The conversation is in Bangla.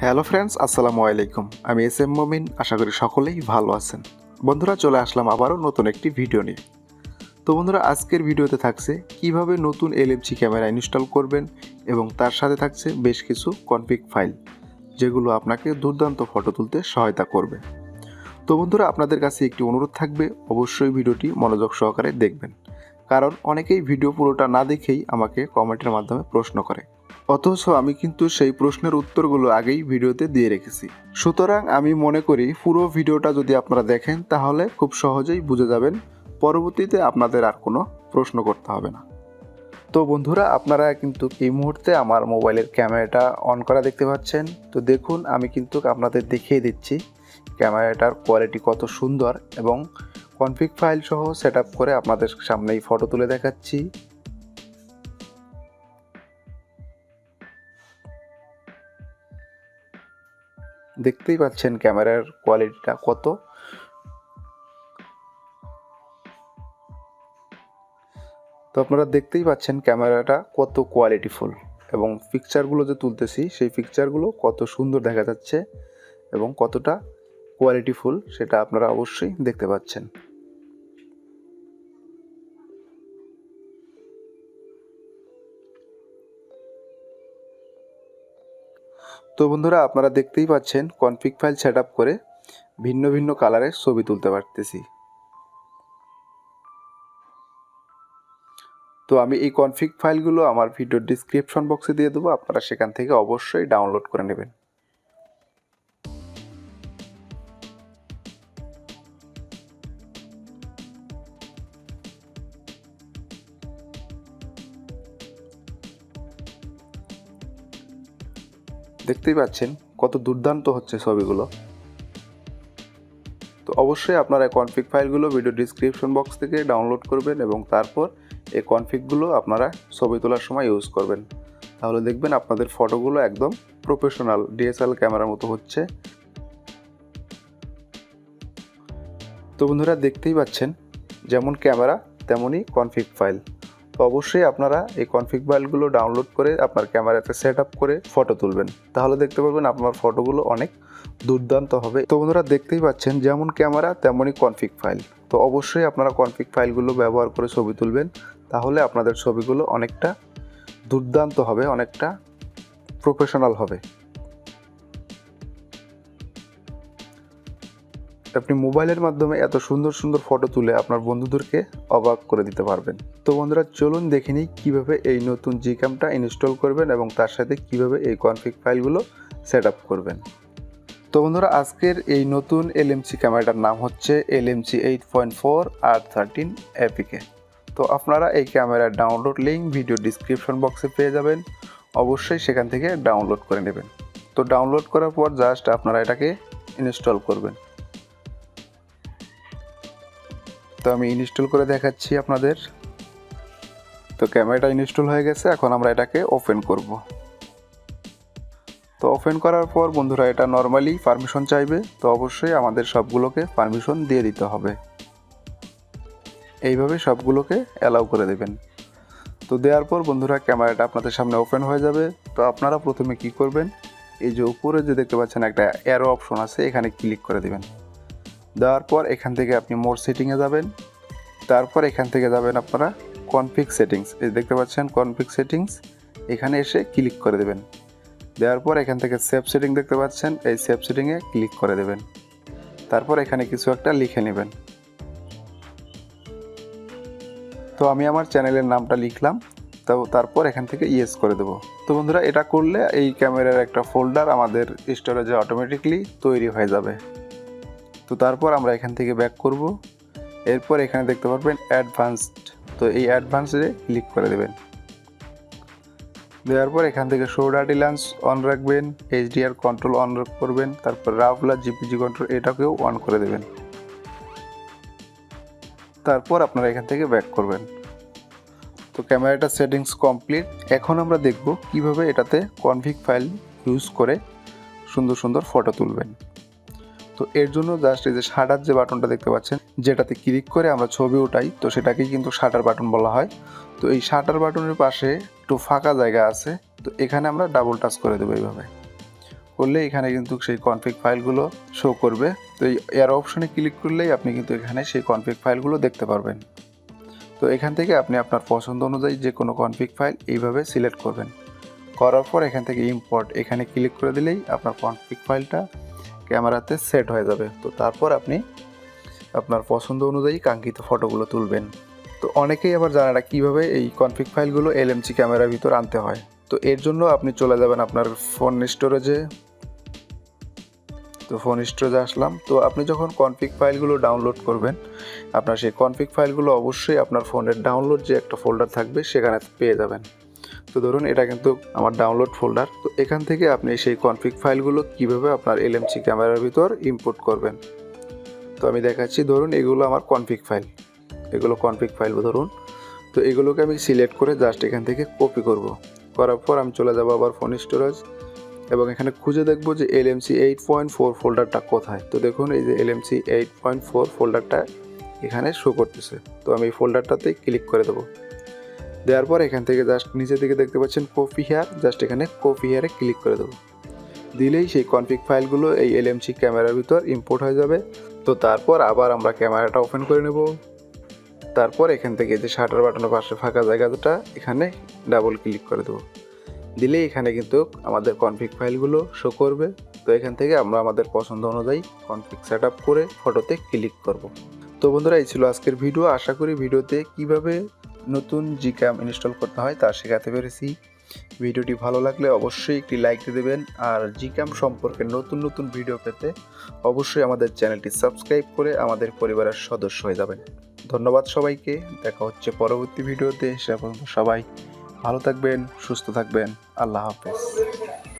হ্যালো ফ্রেন্ডস, আসসালামু আলাইকুম। আমি এস এম মমিন। আশা করি সকলেই ভালো আছেন। বন্ধুরা, চলে আসলাম আবারও নতুন একটি ভিডিও নিয়ে। তো বন্ধুরা, আজকের ভিডিওতে থাকছে কিভাবে নতুন এলএমসি ক্যামেরা ইনস্টল করবেন এবং তার সাথে থাকছে বেশ কিছু কনফিগ ফাইল, যেগুলো আপনাকে দুর্দান্ত ফটো তুলতে সহায়তা করবে। তো বন্ধুরা, আপনাদের কাছে একটি অনুরোধ থাকবে, অবশ্যই ভিডিওটি মনোযোগ সহকারে দেখবেন, কারণ অনেকেই ভিডিও পুরোটা না দেখেই আমাকে কমেন্টের মাধ্যমে প্রশ্ন করে, অথচ আমি কিন্তু সেই প্রশ্নের উত্তরগুলো আগেই ভিডিওতে দিয়ে রেখেছি। সুতরাং আমি মনে করি পুরো ভিডিওটা যদি আপনারা দেখেন তাহলে খুব সহজেই বুঝে যাবেন, পরবর্তীতে আপনাদের আর কোনো প্রশ্ন করতে হবে না। তো বন্ধুরা, আপনারা কিন্তু এই মুহূর্তে আমার মোবাইলের ক্যামেরাটা অন করা দেখতে পাচ্ছেন। তো দেখুন, আমি কিন্তু আপনাদের দেখিয়ে দিচ্ছি ক্যামেরাটার কোয়ালিটি কত সুন্দর, এবং কনফিগ ফাইল সহ সেট আপ করে আপনাদের সামনেই ফটো তুলে দেখাচ্ছি। দেখতেই পাচ্ছেন ক্যামেরার কোয়ালিটিটা কত। তো আপনারা দেখতেই পাচ্ছেন ক্যামেরাটা কত কোয়ালিটিফুল, এবং পিকচারগুলো যে তুলতেছি সেই পিকচারগুলো কত সুন্দর দেখা যাচ্ছে এবং কতটা কোয়ালিটিফুল সেটা আপনারা অবশ্যই দেখতে পাচ্ছেন। তো বন্ধুরা, আপনারা দেখতেই পাচ্ছেন কনফিগ ফাইল সেট আপ করে ভিন্ন ভিন্ন কালারের ছবি তুলতে পারতেছি। তো আমি এই কনফিগ ফাইলগুলো আমার ভিডিওর ডিসক্রিপশন বক্সে দিয়ে দেবো, আপনারা সেখান থেকে অবশ্যই ডাউনলোড করে নেবেন। দেখতেই পাচ্ছেন কত দুর্দান্ত হচ্ছে ছবিগুলো। তো অবশ্যই আপনারা কনফিগ ফাইলগুলো ভিডিও ডিসক্রিপশন বক্স থেকে ডাউনলোড করবেন, এবং তারপর এই কনফিগগুলো আপনারা ছবি তোলার সময় ইউজ করবেন। তাহলে দেখবেন আপনাদের ফটোগুলো একদম প্রফেশনাল ডিএসএলআর ক্যামেরার মতো হচ্ছে। তো বন্ধুরা, দেখতেই পাচ্ছেন যেমন ক্যামেরা তেমনই কনফিগ ফাইল। তো অবশ্যই আপনারা এই কনফিগ ফাইলগুলো ডাউনলোড করে আপনার ক্যামেরাতে সেট আপ করে ফটো তুলবেন, তাহলে দেখতে পারবেন আপনার ফটোগুলো অনেক দুর্দান্ত হবে। তো বন্ধুরা, দেখতেই পাচ্ছেন যেমন ক্যামেরা তেমনই কনফিগ ফাইল। তো অবশ্যই আপনারা কনফিগ ফাইলগুলো ব্যবহার করে ছবি তুলবেন, তাহলে আপনাদের ছবিগুলো অনেকটা দুর্দান্ত হবে, অনেকটা প্রফেশনাল হবে। আপনি মোবাইলের মাধ্যমে এত সুন্দর সুন্দর ফটো তুলে আপনার বন্ধুদেরকে অবাক করে দিতে পারবেন। তো বন্ধুরা, চলুন দেখে নিই কীভাবে এই নতুন জিক্যামটা ইনস্টল করবেন এবং তার সাথে কিভাবে এই কনফিগ ফাইলগুলো সেট আপ করবেন। তো বন্ধুরা, আজকের এই নতুন এলএমসি ক্যামেরাটার নাম হচ্ছে LMC 8.4 R13 APK। তো আপনারা এই ক্যামেরার ডাউনলোড লিঙ্ক ভিডিও ডিসক্রিপশন বক্সে পেয়ে যাবেন, অবশ্যই সেখান থেকে ডাউনলোড করে নেবেন। তো ডাউনলোড করার পর জাস্ট আপনারা এটাকে ইনস্টল করবেন। তো আমি ইনস্টল করে দেখাচ্ছি আপনাদের। তো ক্যামেরাটা ইনস্টল হয়ে গেছে, এখন আমরা এটাকে ওপেন করব। তো ওপেন করার পর বন্ধুরা, এটা নর্মালি পারমিশন চাইবে, তো অবশ্যই আমাদের সবগুলোকে পারমিশন দিয়ে দিতে হবে। এইভাবে সবগুলোকে অ্যালাউ করে দেবেন। তো দেওয়ার পর বন্ধুরা, ক্যামেরাটা আপনাদের সামনে ওপেন হয়ে যাবে। তো আপনারা প্রথমে কি করবেন, এই যে উপরে যে দেখতে পাচ্ছেন একটা অ্যারো অপশন আছে, এখানে ক্লিক করে দেবেন। দেওয়ার পর এখান থেকে আপনি মোর সেটিংয়ে যাবেন। তারপর এখান থেকে যাবেন আপনারা কনফিগ সেটিংস, এই দেখতে পাচ্ছেন কনফিগ সেটিংস, এখানে এসে ক্লিক করে দেবেন। দেওয়ার পর এখান থেকে সেভ সেটিং দেখতে পাচ্ছেন, এই সেভ সেটিংয়ে ক্লিক করে দেবেন। তারপর এখানে কিছু একটা লিখে নেবেন। তো আমি আমার চ্যানেলের নামটা লিখলাম, তো তারপর এখান থেকে ইয়েস করে দেবো। তো বন্ধুরা, এটা করলে এই ক্যামেরার একটা ফোল্ডার আমাদের স্টোরেজে অটোমেটিকলি তৈরি হয়ে যাবে। তো তারপর আমরা এখান থেকে ব্যাক করব। এরপর এখানে দেখতে পারবেন অ্যাডভান্সড, তো এই অ্যাডভান্সডে ক্লিক করে দেবেন। দেওয়ার পর এখান থেকে শো ডাটি লেন্স অন রাখবেন, HDR কন্ট্রোল অন করবেন, তারপর রাফলা জিপিজি কন্ট্রোল এটাকেও অন করে দেবেন। তারপর আপনারা এখান থেকে ব্যাক করবেন। তো ক্যামেরাটা সেটিংস কমপ্লিট। এখন আমরা দেখব কিভাবে এটাতে কনফিগ ফাইল ইউজ করে সুন্দর সুন্দর ফটো তুলবেন। তো এর জন্য জাস্ট এই যে শাটার যে বাটনটা দেখতে পাচ্ছেন, যেটাতে ক্লিক করে আমরা ছবি উঠাই, তো সেটাকেই কিন্তু শাটার বাটন বলা হয়। তো এই শাটার বাটনের পাশে একটু ফাঁকা জায়গা আছে, তো এখানে আমরা ডাবল টাচ করে দেবো। এইভাবে করলে এখানে কিন্তু সেই কনফিগ ফাইলগুলো শো করবে। তো এই এর অপশনে ক্লিক করলেই আপনি কিন্তু এখানে সেই কনফিগ ফাইলগুলো দেখতে পারবেন। তো এখান থেকে আপনি আপনার পছন্দ অনুযায়ী যে কোনো কনফিগ ফাইল এইভাবে সিলেক্ট করবেন। করার পর এখান থেকে ইম্পোর্ট এখানে ক্লিক করে দিলেই আপনার কনফিগ ফাইলটা ক্যামেরাতে সেট হয়ে যাবে। তো তারপর আপনি আপনার পছন্দ অনুযায়ী কাঙ্ক্ষিত ফটোগুলো তুলবেন। তো অনেকেই আবার জানে না কীভাবে এই কনফিগ ফাইলগুলো এলএমসি ক্যামেরার ভিতর আনতে হয়। তো এর জন্য আপনি চলে যাবেন আপনার ফোন স্টোরেজে। তো ফোন স্টোরেজে আসলাম। তো আপনি যখন কনফিগ ফাইলগুলো ডাউনলোড করবেন, আপনার সেই কনফিগ ফাইলগুলো অবশ্যই আপনার ফোনের ডাউনলোড যে একটা ফোল্ডার থাকবে সেখানে পেয়ে যাবেন। তো ধরুন এটা কিন্তু আমার ডাউনলোড ফোল্ডার। তো এখান থেকে আপনি সেই কনফিগ ফাইলগুলো কীভাবে আপনার এলএমসি ক্যামেরার ভিতর ইম্পোর্ট করবেন। তো আমি দেখাচ্ছি, ধরুন এগুলো আমার কনফিগ ফাইল, এগুলো কনফিগ ফাইল ধরুন। তো এগুলোকে আমি সিলেক্ট করে জাস্ট এখান থেকে কপি করব। করার পর আমি চলে যাব আবার ফোন স্টোরেজ এবং এখানে খুঁজে দেখব যে LMC 8.4 ফোল্ডারটা কোথায়। তো দেখুন এই যে LMC 8.4 ফোল্ডারটা এখানে শো করতেছে। তো আমি এই ফোল্ডারটাতে ক্লিক করে দেবো। দেওয়ার পর এখান থেকে জাস্ট নিচের দিকে দেখতে পাচ্ছেন কপি হেয়ার, জাস্ট এখানে কপি হেয়ারে ক্লিক করে দেবো। দিলেই সেই কনফিগ ফাইলগুলো এই LMC ক্যামেরার ভিতর ইম্পোর্ট হয়ে যাবে। তো তারপর আবার আমরা ক্যামেরাটা ওপেন করে নেব। তারপর এখান থেকে যে শাটার বাটনের পাশে ফাঁকা জায়গাটা এখানে ডাবল ক্লিক করে দেবো। দিলেই এখানে কিন্তু আমাদের কনফিগ ফাইলগুলো শো করবে। তো এখান থেকে আমরা আমাদের পছন্দ অনুযায়ী কনফিগ সেট আপ করে ফটোতে ক্লিক করব। তো বন্ধুরা, এই ছিল আজকের ভিডিও। আশা করি ভিডিওতে কিভাবে নতুন Gcam ইনস্টল করতে হয় তা শেখাতে পেরেছি। ভিডিওটি ভালো লাগলে অবশ্যই একটি লাইক দিয়ে দেবেন। আর Gcam সম্পর্কে নতুন নতুন ভিডিও পেতে অবশ্যই আমাদের চ্যানেলটি সাবস্ক্রাইব করে আমাদের পরিবারের সদস্য হয়ে যাবেন। ধন্যবাদ সবাইকে। দেখা হচ্ছে পরবর্তী ভিডিওতে। সে পর্যন্ত সবাই ভালো থাকবেন, সুস্থ থাকবেন। আল্লাহ হাফেজ।